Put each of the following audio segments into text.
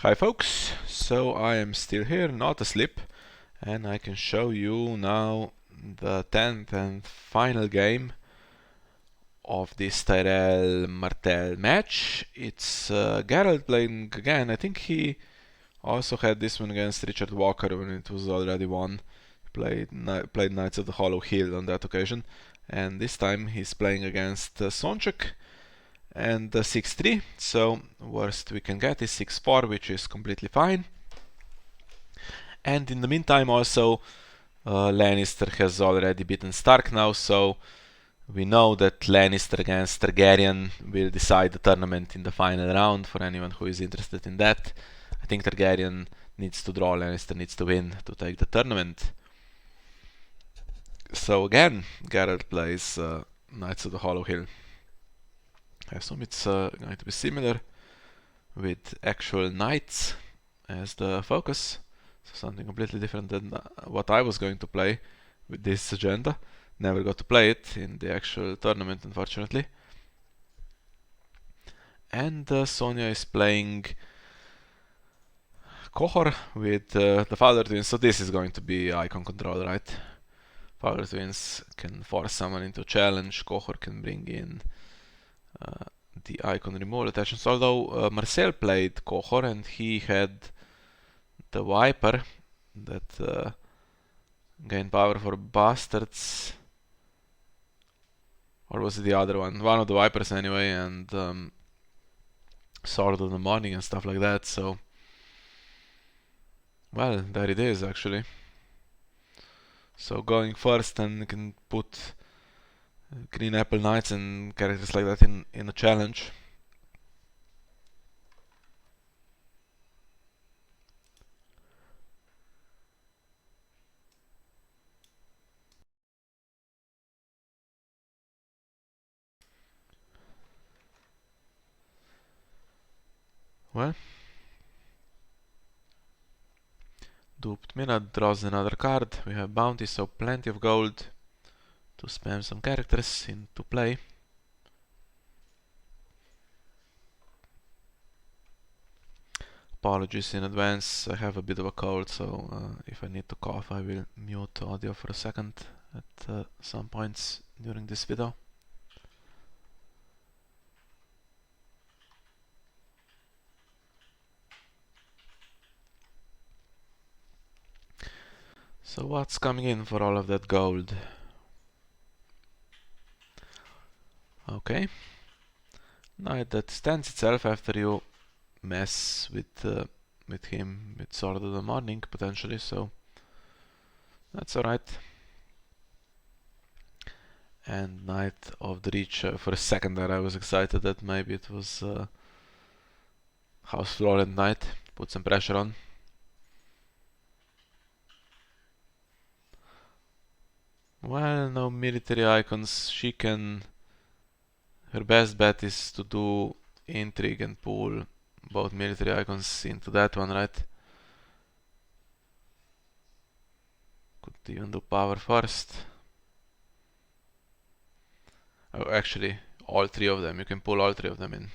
Hi folks, so I am still here, not asleep, and I can show you now the 10th and final game of this Tyrell Martell match. It's Gerald playing again. I think he also had this one against Richard Walker when it was already won. He played Knights of the Hollow Hill on that occasion, and this time he's playing against Sonchek and 6-3, so worst we can get is 6-4, which is completely fine. And in the meantime also Lannister has already beaten Stark now, so we know that Lannister against Targaryen will decide the tournament in the final round for anyone who is interested in that. I think Targaryen needs to draw, Lannister needs to win to take the tournament. So again, Gerald plays Knights of the Hollow Hill. I assume it's going to be similar with actual knights as the focus. So something completely different than what I was going to play with this agenda. Never got to play it in the actual tournament, unfortunately. And Sonia is playing Qohor with the Father Twins, so this is going to be icon control, right? Father Twins can force someone into a challenge, Qohor can bring in the icon removal attachments, although Marcel played Qohor and he had the Viper that gained power for bastards, or was it the other one? One of the Vipers anyway, and Sword of the Morning and stuff like that, so well, there it is actually. So going first, and you can put Green Apple Knights and characters like that in a challenge. Well, Duped Mina draws another card. We have bounty, so plenty of gold to spam some characters into play. Apologies in advance, I have a bit of a cold, so if I need to cough I will mute audio for a second at some points during this video. So what's coming in for all of that gold? Okay. Knight that stands itself after you mess with him with Sword of the Morning potentially, so that's alright. And Knight of the Reach, for a second there I was excited that maybe it was House Florent Knight, put some pressure on. Well, no military icons, she can... Her best bet is to do intrigue and pull both military icons into that one, right? Could even do power first. Oh, actually, all three of them. You can pull all three of them in.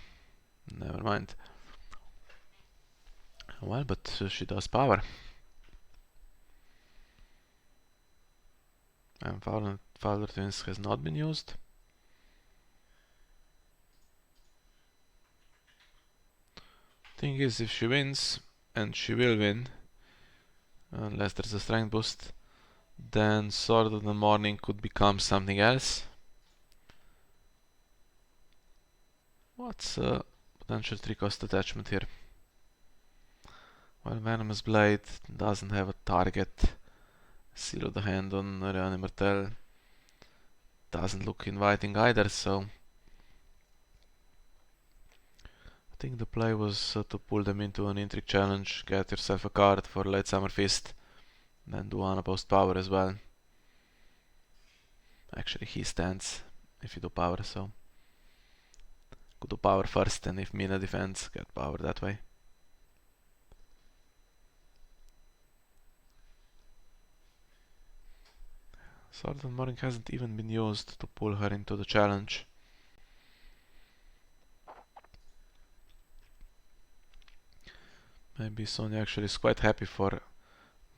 Never mind. Well, but she does power. And Father Twins has not been used. Thing is, if she wins, and she will win, unless there's a strength boost, then Sword of the Morning could become something else. What's a potential 3-cost attachment here? Well, Venomous Blade doesn't have a target. Seal of the Hand on Ariane Martell doesn't look inviting either, so I think the play was to pull them into an intrigue challenge, get yourself a card for Late Summer Feast, then do unopposed power as well. Actually, he stands if you do power, so could do power first, and if Mina defends, get power that way. Sword of the Morning hasn't even been used to pull her into the challenge. Maybe Sonya actually is quite happy for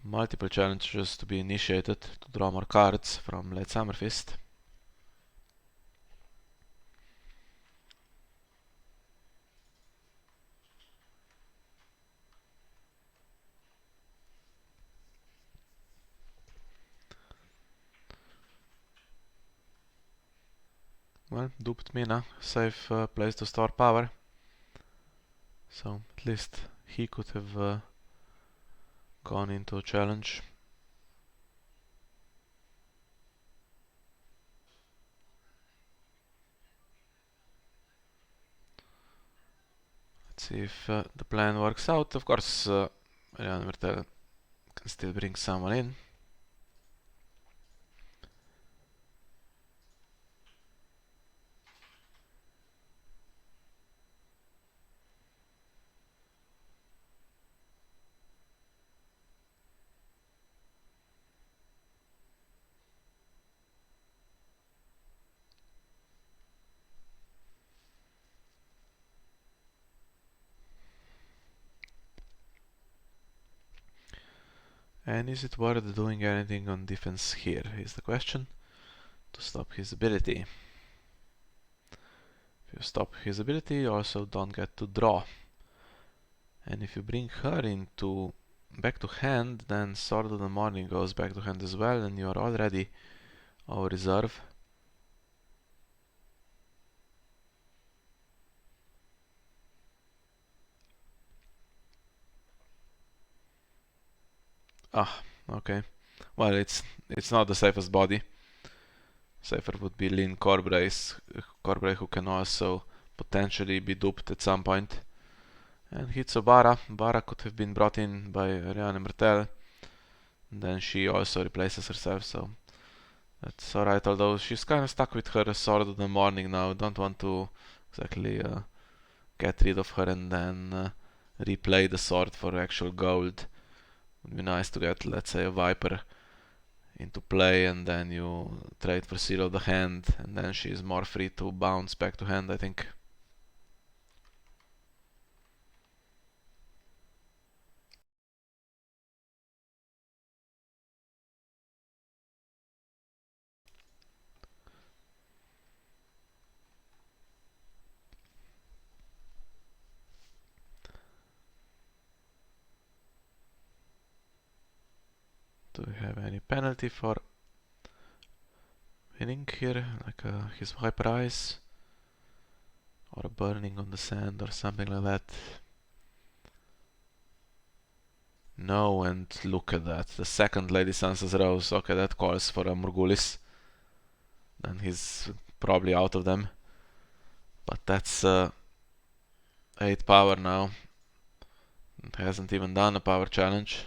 multiple challenges to be initiated to draw more cards from Late Summer Feast. Well, duped Mina, safe place to store power. So at least he could have gone into a challenge. Let's see if the plan works out. Of course, Martell can still bring someone in. And is it worth doing anything on defense here, is the question, to stop his ability. If you stop his ability, you also don't get to draw. And if you bring her into back to hand, then Sword of the Morning goes back to hand as well, and you are already over reserve. Ah, okay. Well, it's not the safest body. Safer would be Lynn Corbray, who can also potentially be duped at some point. And hits Obara. Obara could have been brought in by Rihanna Martell. And then she also replaces herself, so that's alright, although she's kind of stuck with her Sword of the Morning now. Don't want to exactly get rid of her and then replay the sword for actual gold. Would be nice to get, let's say, a Viper into play and then you trade for Seal of the Hand, and then she's more free to bounce back to hand, I think. Do we have any penalty for winning here, like his Viper Eyes or a burning on the sand or something like that? No, and look at that, the second Lady Sansa's Rose. Okay, that calls for a Morghulis. Then he's probably out of them. But that's 8 power now. It hasn't even done a power challenge.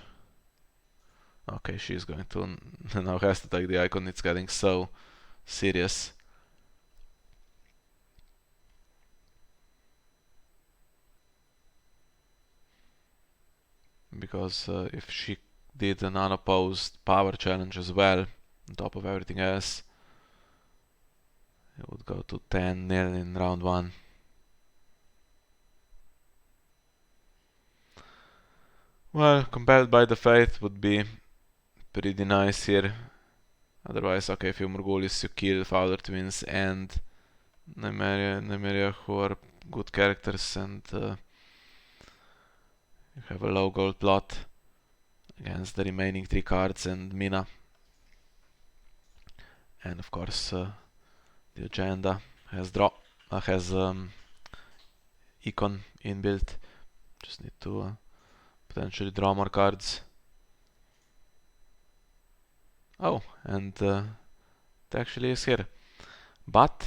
Okay, she's going to now has to take the icon. It's getting so serious. Because if she did an unopposed power challenge as well, on top of everything else, it would go to 10-0 in round 1. Well, compelled by the faith would be pretty nice here. Otherwise, okay, if you Morghulis, you kill Fowler Twins and Nymeria, who are good characters, and you have a low gold plot against the remaining 3 cards and Mina. And of course, the agenda has econ inbuilt. Just need to potentially draw more cards. Oh, and it actually is here. But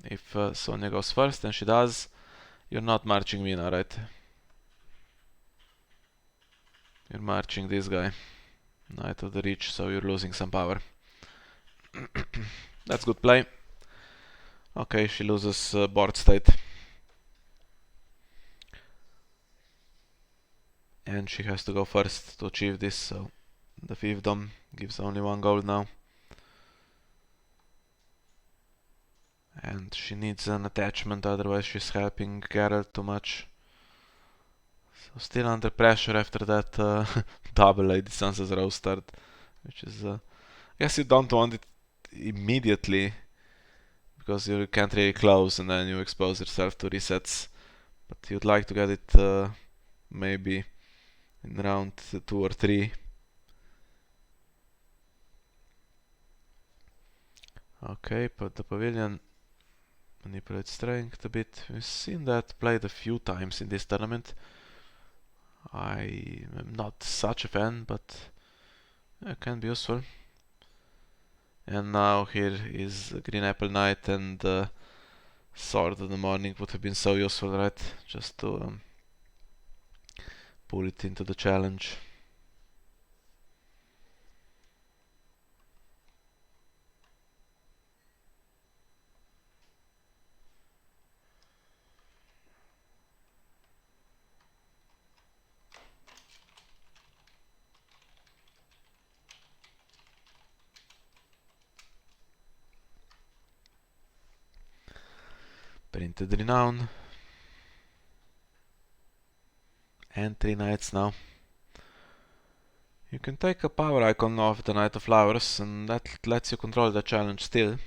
if Sonya goes first, and she does, you're not marching Mina, right? You're marching this guy, Knight of the Reach, so you're losing some power. That's good play. Okay, she loses board state. And she has to go first to achieve this, so the fiefdom gives only 1 gold now. And she needs an attachment, otherwise she's helping Gerald too much. So still under pressure after that double Lady Sansa's row start, which is, I guess you don't want it immediately because you can't really close and then you expose yourself to resets. But you'd like to get it maybe in round 2 or 3. Okay, put the pavilion, manipulate strength a bit. We've seen that played a few times in this tournament. I am not such a fan, but it can be useful. And now here is Green Apple Knight, and Sword of the Morning would have been so useful, right? Just to pull it into the challenge. Printed Renown. And 3 knights now. You can take a power icon off the Knight of Flowers, and that lets you control the challenge still,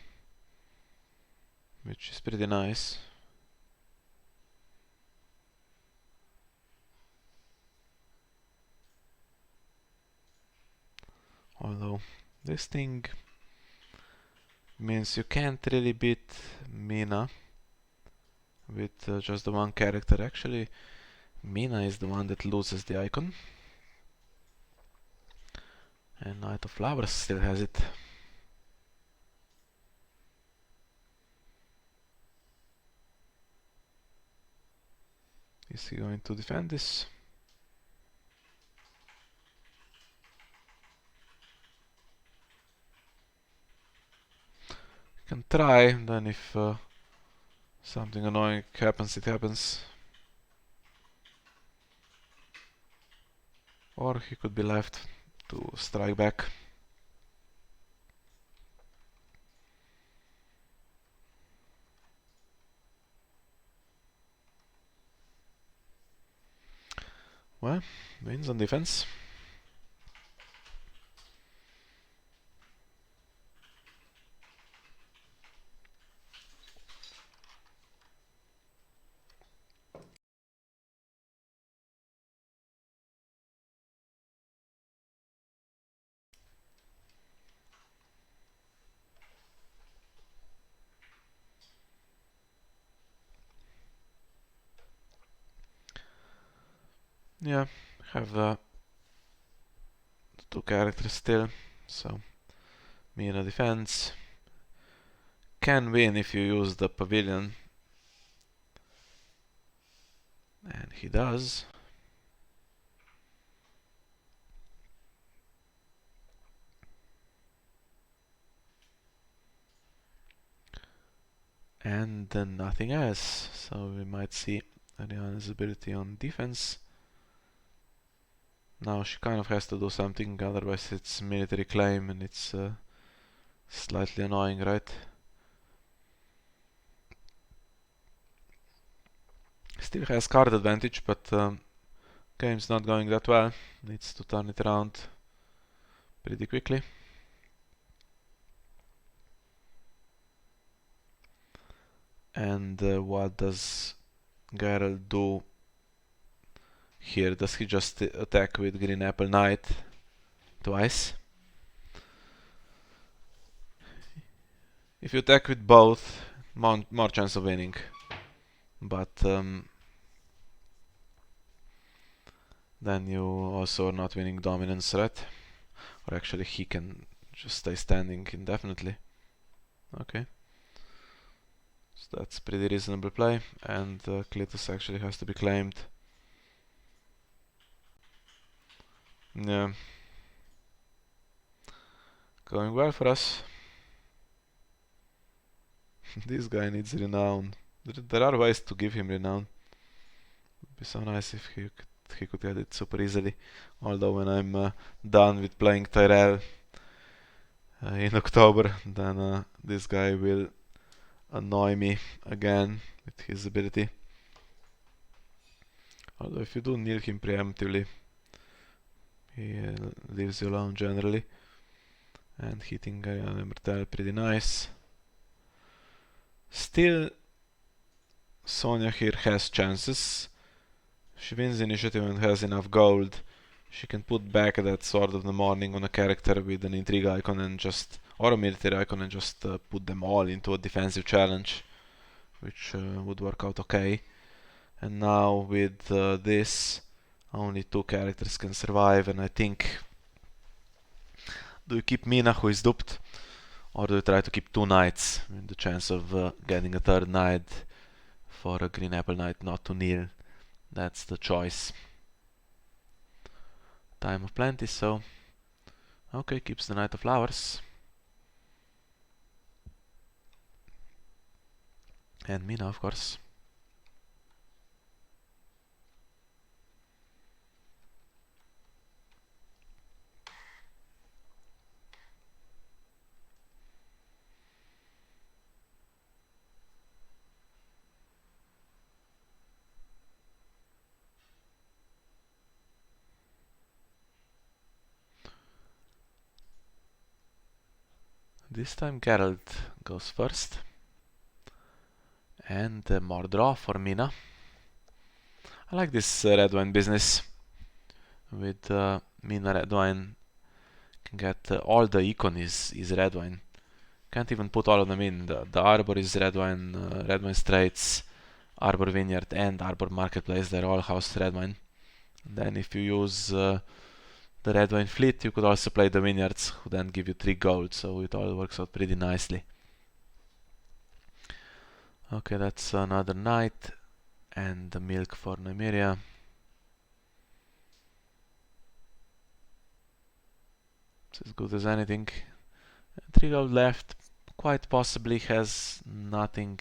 which is pretty nice. Although this thing means you can't really beat Mina with just the one character. Actually, Mina is the one that loses the icon. And Knight of Flowers still has it. Is he going to defend this? You can try, then if something annoying happens, it happens. Or he could be left to strike back. Well, wins on defense. Yeah, have the two characters still, so Mina defense. Can win if you use the pavilion. And he does. And then nothing else, so we might see Ariana's ability on defense. Now she kind of has to do something, otherwise it's military claim and it's slightly annoying, right? Still has card advantage, but game's not going that well. Needs to turn it around pretty quickly. And what does Gerald do here? Does he just attack with Green Apple Knight twice? If you attack with both, more chance of winning. But then you also are not winning dominance, right? Or actually he can just stay standing indefinitely. Okay. So that's pretty reasonable play, and Cletus actually has to be claimed. Yeah. Going well for us. This guy needs renown. There are ways to give him renown. It'd be so nice if he could get it super easily. Although when I'm done with playing Tyrell in October, then this guy will annoy me again with his ability. Although if you do kneel him preemptively, he leaves you alone generally. And hitting Martell pretty nice. Still, Sonja here has chances. She wins initiative and has enough gold. She can put back that Sword of the Morning on a character with an intrigue icon and or a military icon, and just put them all into a defensive challenge, which would work out okay. And now with this, only 2 characters can survive, and I think, do you keep Mina, who is duped, or do you try to keep 2 knights with the chance of getting a 3rd knight for a Green Apple Knight not to kneel? That's the choice. Time of plenty, so okay, keeps the Knight of Flowers. And Mina, of course. This time Gerald goes first. And more draw for Mina. I like this red wine business. With Mina red wine, can get all the econ is red wine. Can't even put all of them in. The Arbor is red wine Straits, Arbor Vineyard and Arbor Marketplace. They're all house red wine. Then if you use the red wine fleet, you could also play the vineyards, who then give you 3 gold, so it all works out pretty nicely. Okay, that's another knight, and the milk for Nymeria. It's as good as anything. 3 gold left, quite possibly has nothing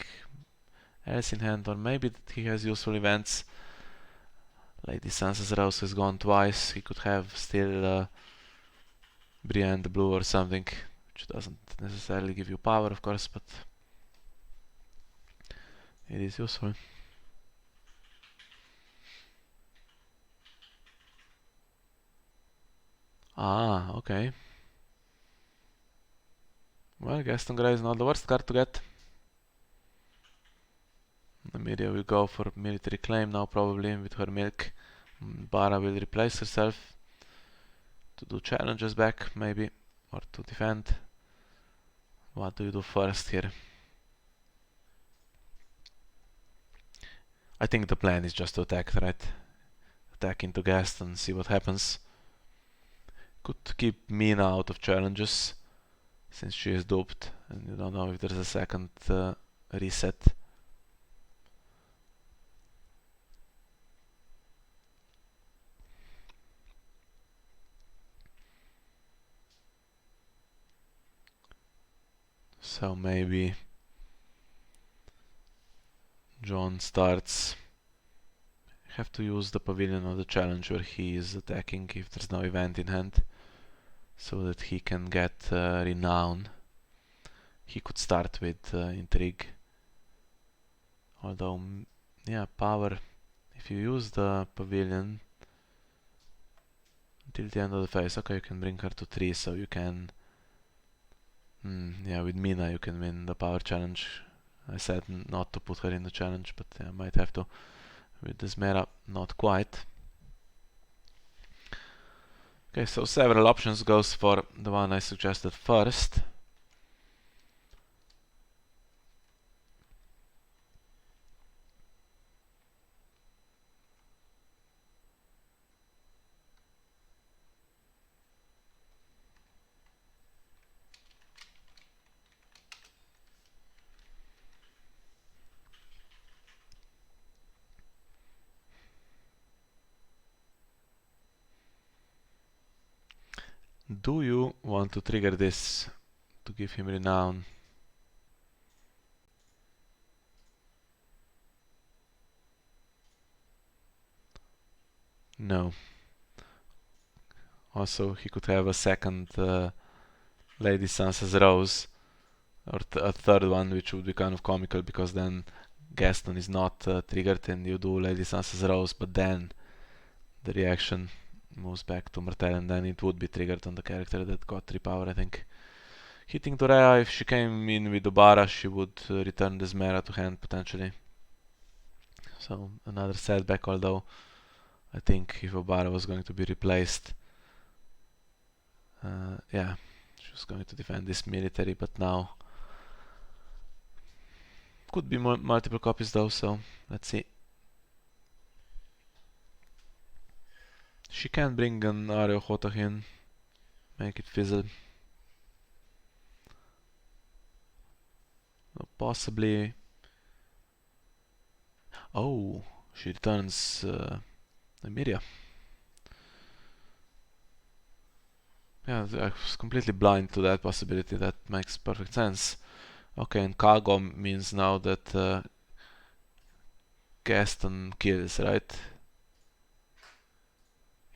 else in hand, or maybe that he has useful events. Lady Sansa's Rose has gone twice. He could have still Brienne the Blue or something, which doesn't necessarily give you power, of course, but it is useful. Ah, okay. Well, Gaston Grey is not the worst card to get. Nymeria will go for military claim now, probably, with her milk. Bara will replace herself to do challenges back, maybe, or to defend. What do you do first here? I think the plan is just to attack, right? Attack into Gaston, see what happens. Could keep Mina out of challenges, since she is duped, and you don't know if there's a second reset. So maybe Jon starts. Have to use the pavilion of the challenge where he is attacking if there's no event in hand, so that he can get renown. He could start with intrigue. Although, yeah, power. If you use the pavilion until the end of the phase, okay, you can bring her to 3, so you can. Yeah, with Mina you can win the power challenge. I said not to put her in the challenge, but I might have to. With this meta, not quite. Okay, so several options goes for the one I suggested first. Do you want to trigger this to give him renown? No. Also, he could have a second Lady Sansa's Rose, or a third one, which would be kind of comical, because then Gaston is not triggered and you do Lady Sansa's Rose, but then the reaction moves back to Martell and then it would be triggered on the character that got 3 power, I think. Hitting to Rhea, if she came in with Obara, she would return this Mera to hand potentially. So another setback, although I think if Obara was going to be replaced, yeah, she was going to defend this military, but now could be multiple copies though, so let's see. She can bring an Areo Hotah in, make it fizzle. Possibly. Oh, she returns Emiria. Yeah, I was completely blind to that possibility. That makes perfect sense. Okay, and Cargo means now that Gaston kills, right?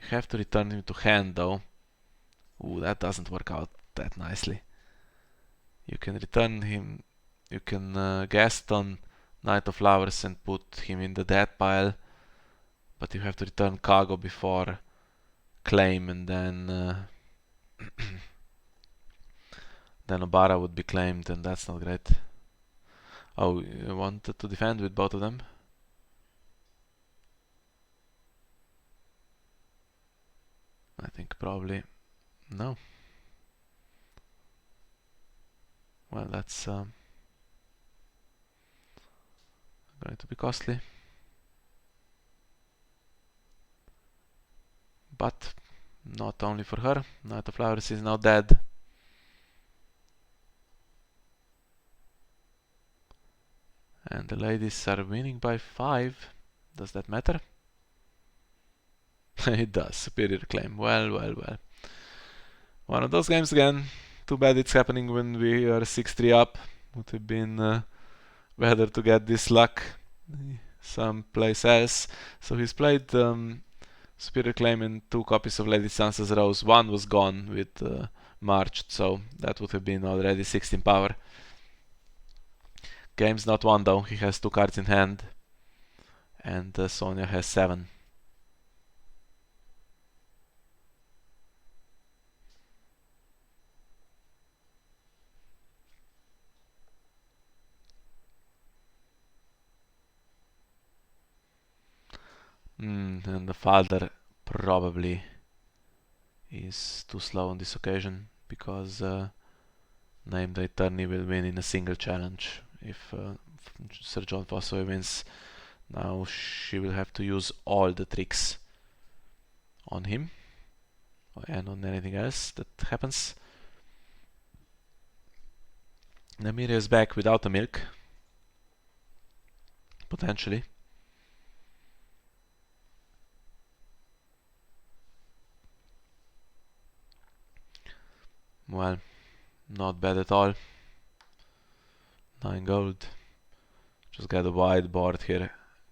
You have to return him to hand though. Ooh, that doesn't work out that nicely. You can return him, you can Gaston Knight of Flowers and put him in the dead pile, but you have to return Cargo before claim, and then then Obara would be claimed, and that's not great. Oh, you wanted to defend with both of them? I think probably no. Well, that's going to be costly. But not only for her. Knight of Flowers is now dead. And the ladies are winning by 5. Does that matter? It does. Superior claim. Well, well, well. One of those games again. Too bad it's happening when we are 6-3 up. Would have been better to get this luck someplace else. So he's played Superior Claim and 2 copies of Lady Sansa's Rose. One was gone with March, so that would have been already 16 power. Game's not won though, he has 2 cards in hand, and Sonia has 7. And the father probably is too slow on this occasion, because Named Attorney will win in a single challenge. If Sir John Fossoway wins, now she will have to use all the tricks on him and on anything else that happens. Nymeria is back without a milk, potentially. Well, not bad at all. 9 gold. Just get a wide board here.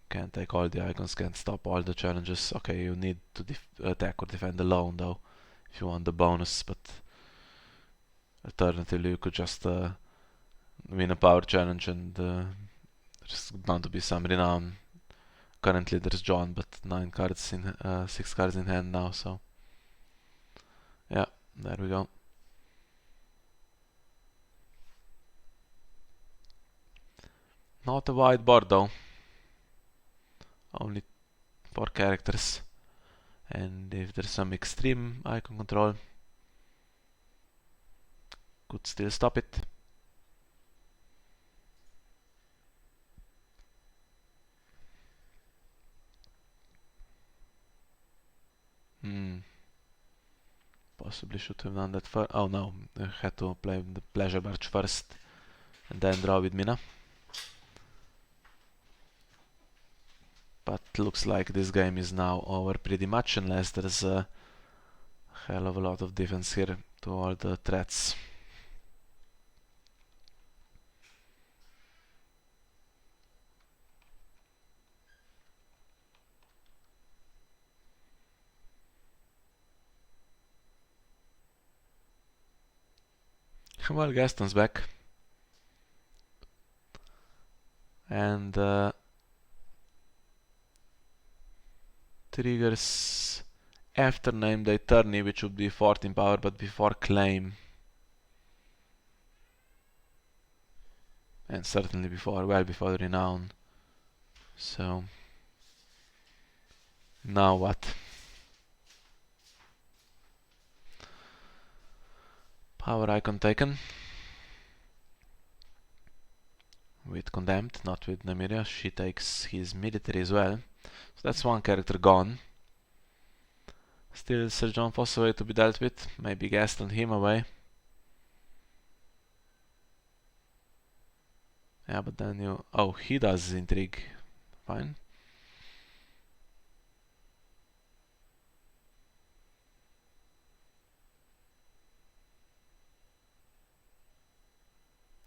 Can't take all the icons, can't stop all the challenges. Okay, you need to attack or defend alone though, if you want the bonus, but alternatively you could just win a power challenge and there's bound to be some renown. Currently there's John, but 9 cards in 6 cards in hand now, so yeah, there we go. Not a wide board though. Only 4 characters. And if there's some extreme icon control, could still stop it. Possibly should have done that first. Oh no, I had to play the Pleasure Barge first and then draw with Mina. But looks like this game is now over pretty much, unless there's a hell of a lot of defense here to all the threats. Well, Gaston's back. and triggers after name day tourney, which would be 14 power, but before claim. And certainly before, well before renown. So, now what? Power icon taken. With Condemned, not with Nymeria. She takes his military as well. So that's one character gone. Still Sir John Fossaway to be dealt with. Maybe Gaston him away. Yeah, but then you... Oh, he does intrigue. Fine.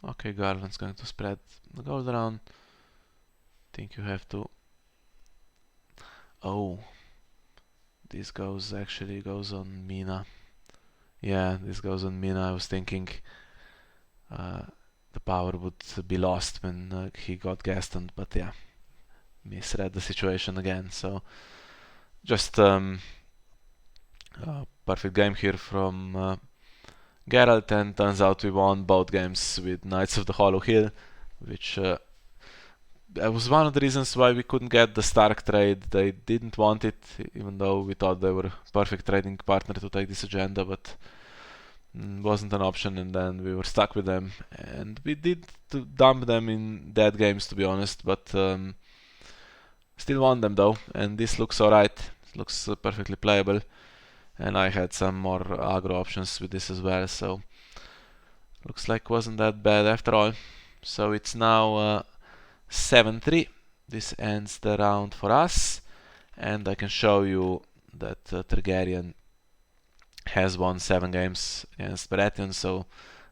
Okay, Garland's going to spread the gold around. Think you have to... Oh. This actually goes on Mina. Yeah, this goes on Mina. I was thinking the power would be lost when he got Gastoned, but yeah. Misread the situation again, so... Just perfect game here from Gerald, and turns out we won both games with Knights of the Hollow Hill, which was one of the reasons why we couldn't get the Stark trade. They didn't want it, even though we thought they were a perfect trading partner to take this agenda, but wasn't an option, and then we were stuck with them. And we did dump them in dead games, to be honest, but still won them though, and this looks alright. Looks perfectly playable. And I had some more aggro options with this as well, so looks like wasn't that bad after all. So it's now 7-3. This ends the round for us, and I can show you that Targaryen has won 7 games against Baratheon, so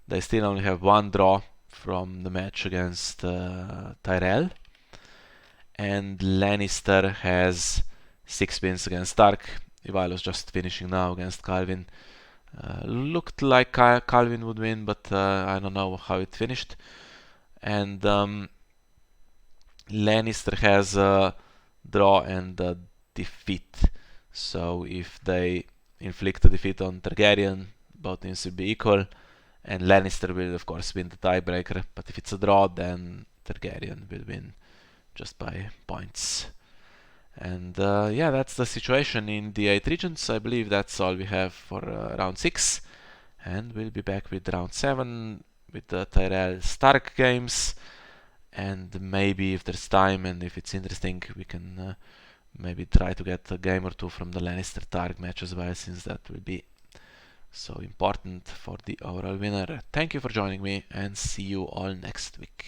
they still only have 1 draw from the match against Tyrell, and Lannister has 6 wins against Stark. Ivail's just finishing now against Calvin. Looked like Calvin would win, but I don't know how it finished. And Lannister has a draw and a defeat. So if they inflict a defeat on Targaryen, both teams will be equal. And Lannister will of course win the tiebreaker. But if it's a draw, then Targaryen will win just by points. And yeah, that's the situation in the 8 regions. I believe that's all we have for round 6. And we'll be back with round 7 with the Tyrell Stark games. And maybe if there's time and if it's interesting, we can maybe try to get a game or 2 from the Lannister Targ match as well, since that will be so important for the overall winner. Thank you for joining me, and see you all next week.